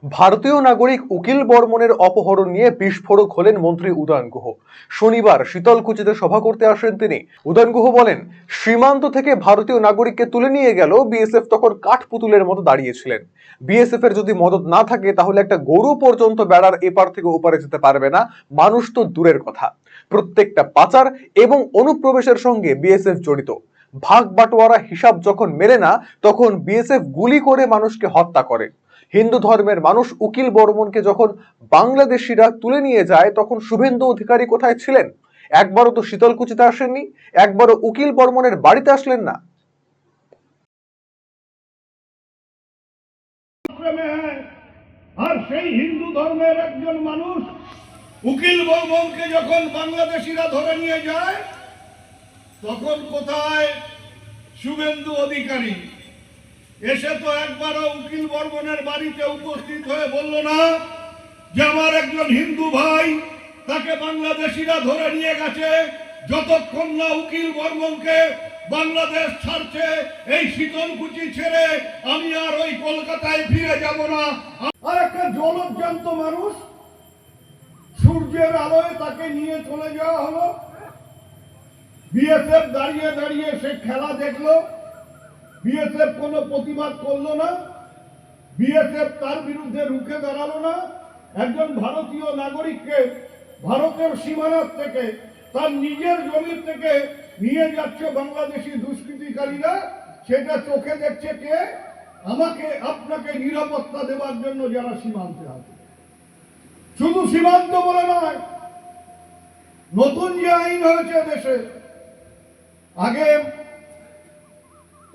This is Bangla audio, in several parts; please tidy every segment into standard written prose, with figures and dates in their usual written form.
ভারতীয় নাগরিক উকিল বর্মনের অপহরণ নিয়ে বিস্ফোরক হলেন মন্ত্রী উদয়ন গুহ। শনিবার শীতলকুচিতে সভা করতে আসেন তিনি। উদয়ন গুহ বলেন, সীমান্ত থেকে ভারতীয় নাগরিককে তুলে নিয়ে গেল বিএসএফ তখন কাঠপুতুলের মতো দাঁড়িয়েছিলেন। বিএসএফ এর যদি মদত না থাকে তাহলে একটা গরু পর্যন্ত বেড়ার এপার থেকে ওপারে যেতে পারবে না, মানুষ তো দূরের কথা। প্রত্যেকটা পাচার এবং অনুপ্রবেশের সঙ্গে বিএসএফ জড়িত। ভাগ বাটোয়ারা হিসাব যখন মেলে না, তখন বিএসএফ গুলি করে মানুষকে হত্যা করে। হিন্দু ধর্মের মানুষ উকিল বর্মনকে যখন বাংলাদেশিরা তুলে নিয়ে যায়, তখন শুভেন্দু অধিকারী কোথায় ছিলেন? একবারও তো শীতলকুচিতে আসেননি, একবারও উকিল বর্মনের বাড়িতে আসলেন না। আর সেই হিন্দু ধর্মের একজন মানুষ উকিল বর্মনকে যখন বাংলাদেশিরা ধরে নিয়ে যায়, তখন কোথায় শুভেন্দু অধিকারী? এসে তো একবারও উকিল বর্মনের বাড়িতে উপস্থিত হয়ে বলল না যে আমার একজন হিন্দু ভাই, তাকে বাংলাদেশিরা ধরে নিয়ে গেছে, যতক্ষণ না উকিল বর্মনকে বাংলাদেশ ছাড়ছে, এই শীতলকুচি ছেড়ে আমি আর ওই কলকাতায় ফিরে যাব না। আর একটা জলজ্জান্ত মানুষ, সূর্যের আলোয় তাকে নিয়ে চলে যাওয়া হলো। বিএসএফ দাঁড়িয়ে দাঁড়িয়ে সে খেলা দেখলো, বিএসএফ কোনো প্রতিবাদ করলো না, বিএসএফ তার বিরুদ্ধে রুখে দাঁড়ালো না। একজন ভারতীয় নাগরিককে ভারতের সীমানার থেকে, তার নিজের জমির থেকে নিয়ে যাচ্ছে বাংলাদেশি দুষ্কৃতিকারীরা, সেটা চোখে দেখছে কে? আমাকে আপনাকে নিরাপত্তা দেওয়ার জন্য যারা সীমান্তে আছে। শুধু সীমান্ত বলে নয়, নতুন যে আইন হয়েছে দেশে, আগে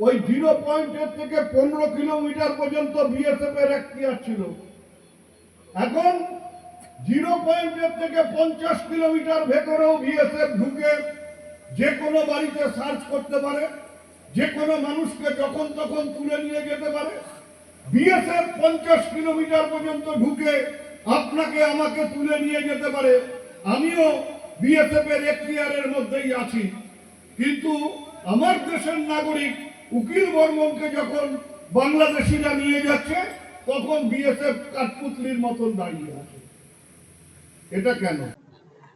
ওই 0 পয়েন্টের থেকে 15 কিলোমিটার পর্যন্ত বিএসএফ এর এখতিয়ার ছিল। এখন 0 পয়েন্টের থেকে 50 কিলোমিটার ভেতরেও বিএসএফ ঢুকে যে কোনো বাড়িতে সার্চ করতে পারে, যে কোনো মানুষকে যখন তখন তুলে নিয়ে যেতে পারে। বিএসএফ 50 কিলোমিটার পর্যন্ত ঢুকে আপনাকে আমাকে তুলে নিয়ে যেতে পারে। আমিও বিএসএফ এর এখতিয়ারের মধ্যেই আছি, কিন্তু আমার দেশের নাগরিক উকিল বর্মনকে যখন বাংলাদেশিরা নিয়ে যাচ্ছে, তখন বিএসএফ কাঠপুতলির মতন দাঁড়িয়ে আছে। এটা কেন?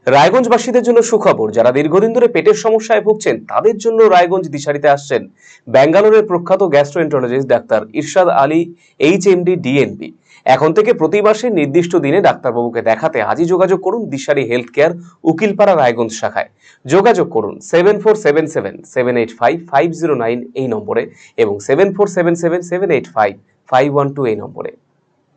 রায়গঞ্জবাসীদের জন্য সুখবর। যারা দীর্ঘদিন ধরে পেটের সমস্যায় ভুগছেন তাদের জন্য রায়গঞ্জ দিশারিতে আসছেন ব্যাঙ্গালোরের প্রখ্যাত গ্যাস্ট্রোএন্টারোলজিস্ট ডাক্তার ইরশাদ আলী, এইচএমডি, ডিএনবি। এখন থেকে প্রতি মাসে নির্দিষ্ট দিনে ডাক্তারবাবুকে দেখাতে আজই যোগাযোগ করুন দিশারি হেলথ কেয়ার, উকিলপাড়া, রায়গঞ্জ শাখায়। যোগাযোগ করুন 7477785509 এই নম্বরে এবং 7477785512 এই নম্বরে।